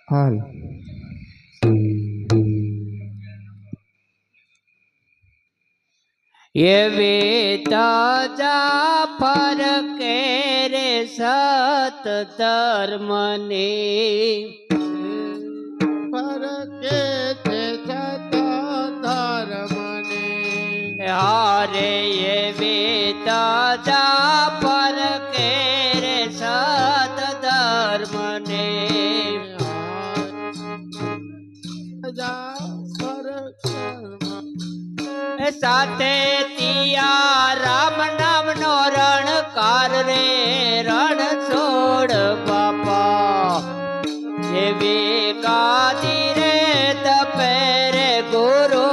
હાલ એવી તાજા ફરકે રે સત ધર્મની ફરકે છે છતાં ધર્મને હારે એવી તાજા ફરકે રે સત ધર્મની સાથે તિયા રામ નામનો રણકાર રે રણ છોડ બાપા એવી ગાદી રે તપે રે ગુરુ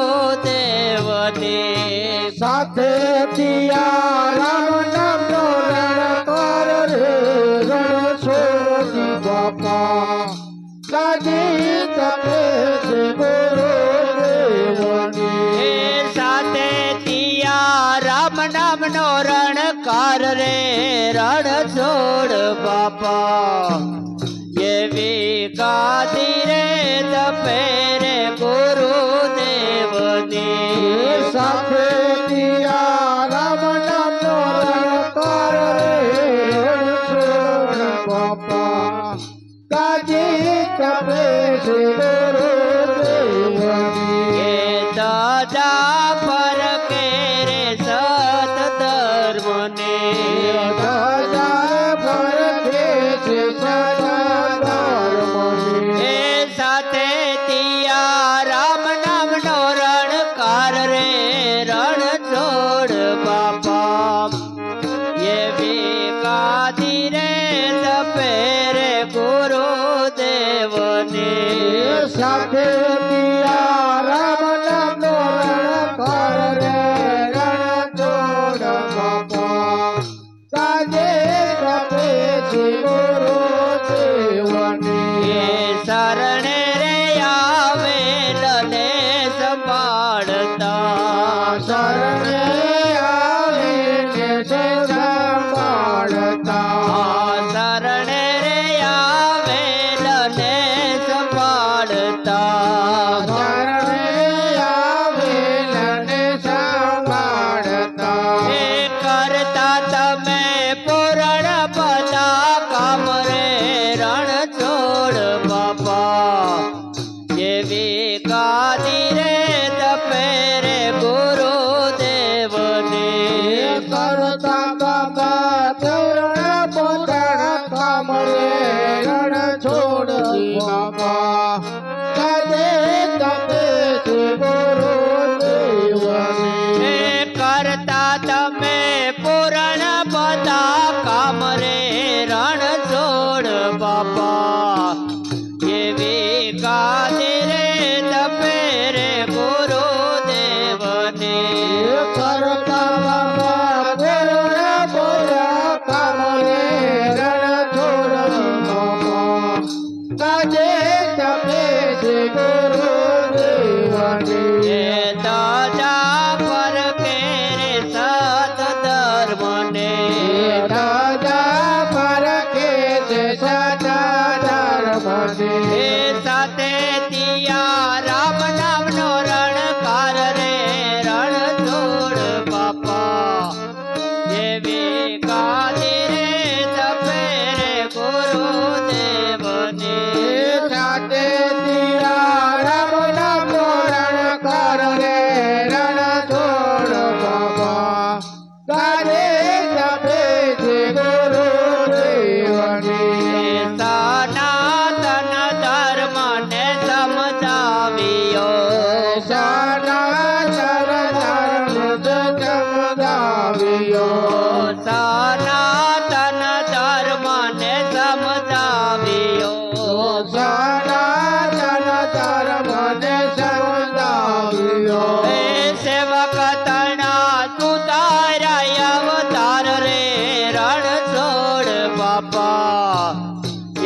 દેવની સાથે તિયા રામ નામનો રણકાર રે રણ છોડી બાપા ગાદી તપે છે ગુરુ દેવની સાથે તિયા રામ નામનો રણકાર રે રણ છોડ બાપા એવી ગાદી રે તપે રે ગુરુ દેવની સાથે તિયા રામ નામનો રણકાર રે રણ છોડ બાપા ગાદી તપે છે ગુરુ દેવની દાદા પર કે રે સત ધર્મને એ સાથે તિયા રામ નામનો રણકાર રે રણ છોડ બાપા એવી ગાદી રે તપે રે ગુરુ દેવની સાથે તિયા રામ નામનો રણકાર રે રણ છોડ બાપા ગાદે તપે છે ગુરુ દેવની શરણે રે આવેલ ને સંભાળતા શરણે આવીને છે સંભાળતા શરણે રે આવેલ ને સંભાળતા શરણે આવીને સંભાળતા એ કરતા તમે પૂરણ બધા કામ રે રણ છોડ બાપા એવી ગાદી રે તપે રે ગુરુ દેવની કરતા બાબા તોરણ પોતાના કામ રે રણ છોડ બાબા ગાદે તપે છે ગુરુ દેવની એ કરતા તમે પૂરણ બધા કામ રે રણ છોડ બાપા એવી ગાદી રે તપે રે ગુરુ દેવની કરતા બાબા તોરણ પોતાના કામ રે રણ છોડ બાબા ગાદે તપે છે ગુરુ દેવની એ દાદા પર કે રે સત ધર્મને દાદા પર કે છે સદા ધર્મને એ સાથે તિયા રામ નામનો રણકાર રે રણ છોડ બાપા એવી ગાદી રે તપે રે ગુરુ દેવની સાથે તિયા રામ નામનો રણકાર રે રણ છોડ બાબા ગાદે તપે છે ગુરુ દેવની સનાતન ધર્મ ને સમજાવ્યો સનાતન ધર્મ સમજાવ્યો સનાતન ધર્મ ને સમજાવ્યો સનાતન ધર્મ ને સમજાવ્યો એ સેવક તણા સુધારાય અવતાર રે રણ છોડ બાપા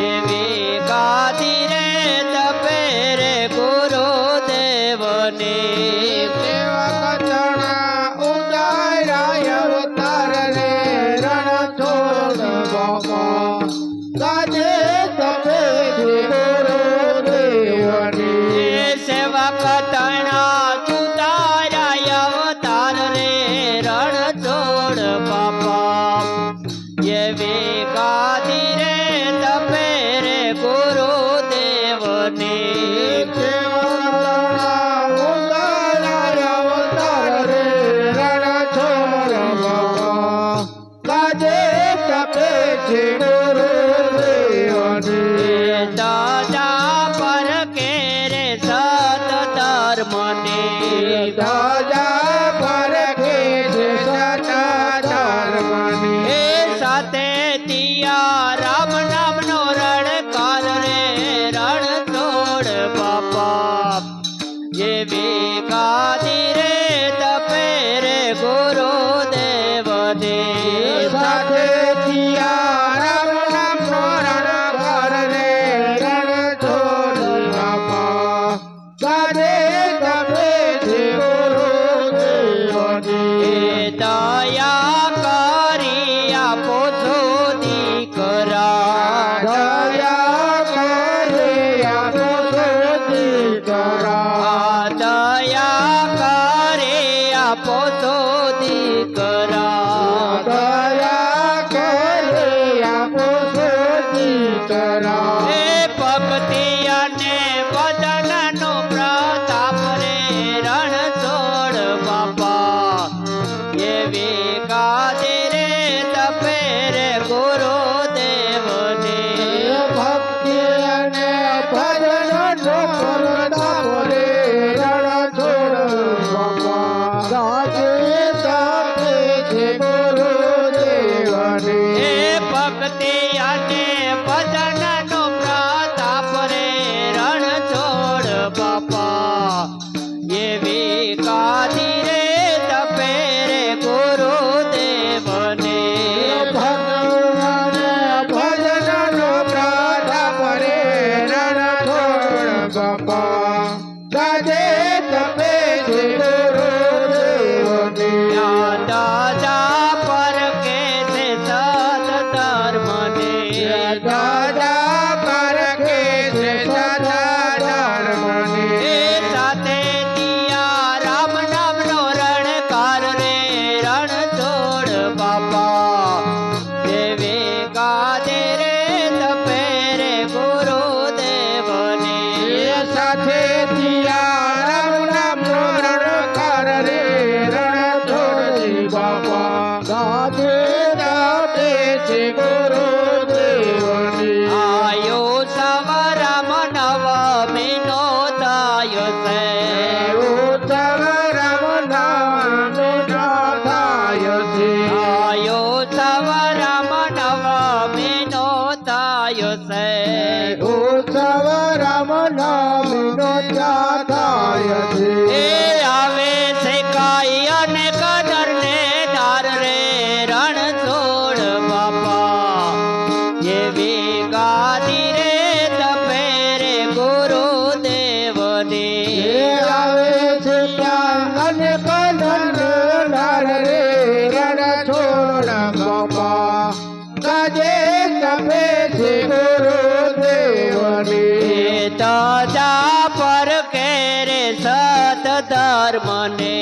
એવી ગાદી રે તપે રે ગુરુ દેવની સેવક ચણા ઉદારાય અવતાર રે છોડ બાપા એવી ગાદી રે તપે રે ગુરુદેવની દાદા પર કે રે સત ધર્મની એ સાથે તિયા રામ નામનો રણકાર રે રણ છોડ બાપા એવી ગાદી રે તપે રે ગુરુદેવની સાથે રામ નામ નો રણ કર રે રણ છોડ બાપા ગાદે તપે છે ગુરુદેવની એ દયા કરી આપો છો દીકરા દયા કરે આપો સુધી કરા આ દયા કરે આપો છો દીકરા દયા કરે આપો સુધી કરા એ ભક્તિ અને બદનનો પ્રતાપ રે રણ છોડ બાપા એવી ગાદી રે તપે રે ગુરુદેવની ભક્તિ અને ભજનનો પ્રતાપ રે રણ છોડ બાપા ગાજે તપે છે ગુરુદેવની એ ભક્તિ અને ભજનનો પ્રતાપ રે રણ છોડ બાપા એવી ગાદી રે તપે રે ગુરુદેવની ભગવાન ભજનનો પ્રતાપ રે રણ છોડ બાપા ગાજે તપે છે ગુરુદેવની દાદા પર કે છે સત ધર્મને દાદા પર કે છે સદા ધર્મની એ સાથે તિયા રામ નામનો રણકાર રે રણ છોડ બાપા એવી ગાદે રે તપે રે ગુરુદેવની સાથે રામ નામનો રણ કર રે રણ છોડ બાપા ગાજે તપે છે ગુરુદેવની આયો સવરમ નવમીનો થયો છે ઉત્તમ રામ નામનો થાય છે આયો સવરમ નવમીનો થયો છે ઉત્સવ રામ નામનો થાય છે એ આવે છે કાઈ અને કદર ને ધાર રે રણ છોડ બાપા એવી ગાદી રે તપે રે ગુરુદેવની આવે છે ત્યાં અને કનન નાર રે રણ છોડ બાપા ગાજે તપે છે ગુરુદેવની દાદા પર કે રે સત ધર્મને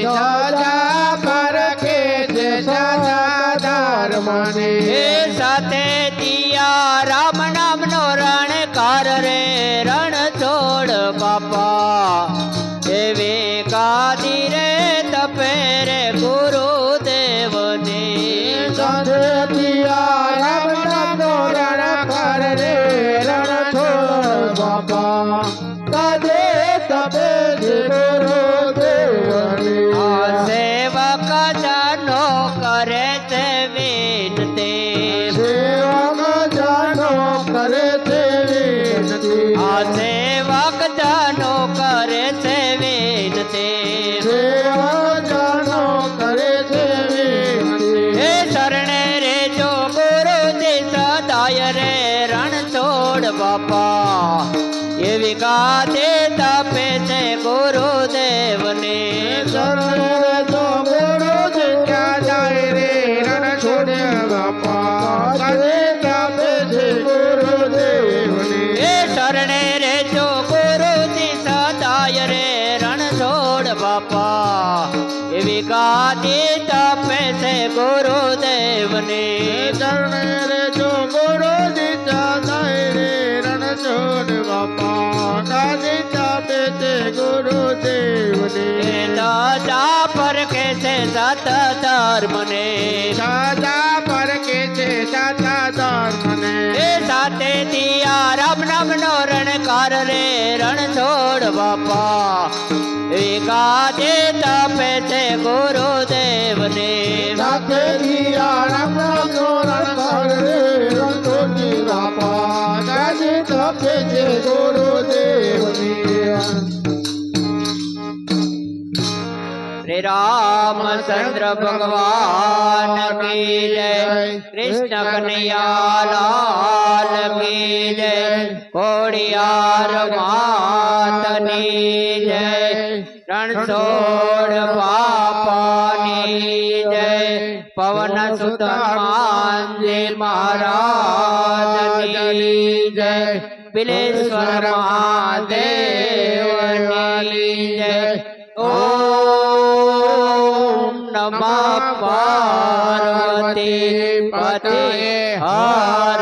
દાદા પર કે છે સદા ધર્મની એ સાથે તિયા રામ નામનો રણકાર રે રણ છોડ બાપા એવી ગાદી રે તપે રે ગુરુદેવની રામ નામનો રણ કર રે રણ છોડ બાપા ગાજે તપે છે ગુરુદેવની આ સેવક જનો કરે છે વિનતી સેવક જાનો કરે છે વિનતી આ સેવક જનો કરે છે વિનતી સેવક જાનો કરે છે વિનતી હે શરણે રે જો ગુરુજી સદાય રે રણ છોડ બાપા એવી ગાદે તપે છે ગુરુદેવની શરણે તો ગુરુજી ક્યાં જાય રે રણ છોડ બાપા ગાજે તપે છે ગુરુદેવની એ શરણે રે જો ગુરુજી સદાય રે રણ છોડ બાપા એવી ગાદી તપે ગુરુદેવની ચરણે રે જો ગુરુ દીતા થાય રે રણછોડ બાપા ગાદી ચાપે છે ગુરુદેવની દાદા પર કે છે સત ધર્મને સાદા પર કે છે સાચા ધર્મને એ સાથે દિયા રામ નામ નો રણકાર રે રણછોડ બાપા ગાદે તપે છે ગુરુદેવને સાથે દિયા રામ રામ નો રણકાર રે રણછોડજી બાપા ગાદી તપે છે ગુરુદેવની શ્રી રામચંદ્ર ભગવાન કી જય કૃષ્ણ કનૈયા લાલ કી જય કોડિયાર માતની જય રણછોડ બાપાની જય પવન સુત હનુમાનજી મહારાજની જય બિલેશ્વર મહાદેવની જય ઓમ નમઃ પાર્વતી પતે હર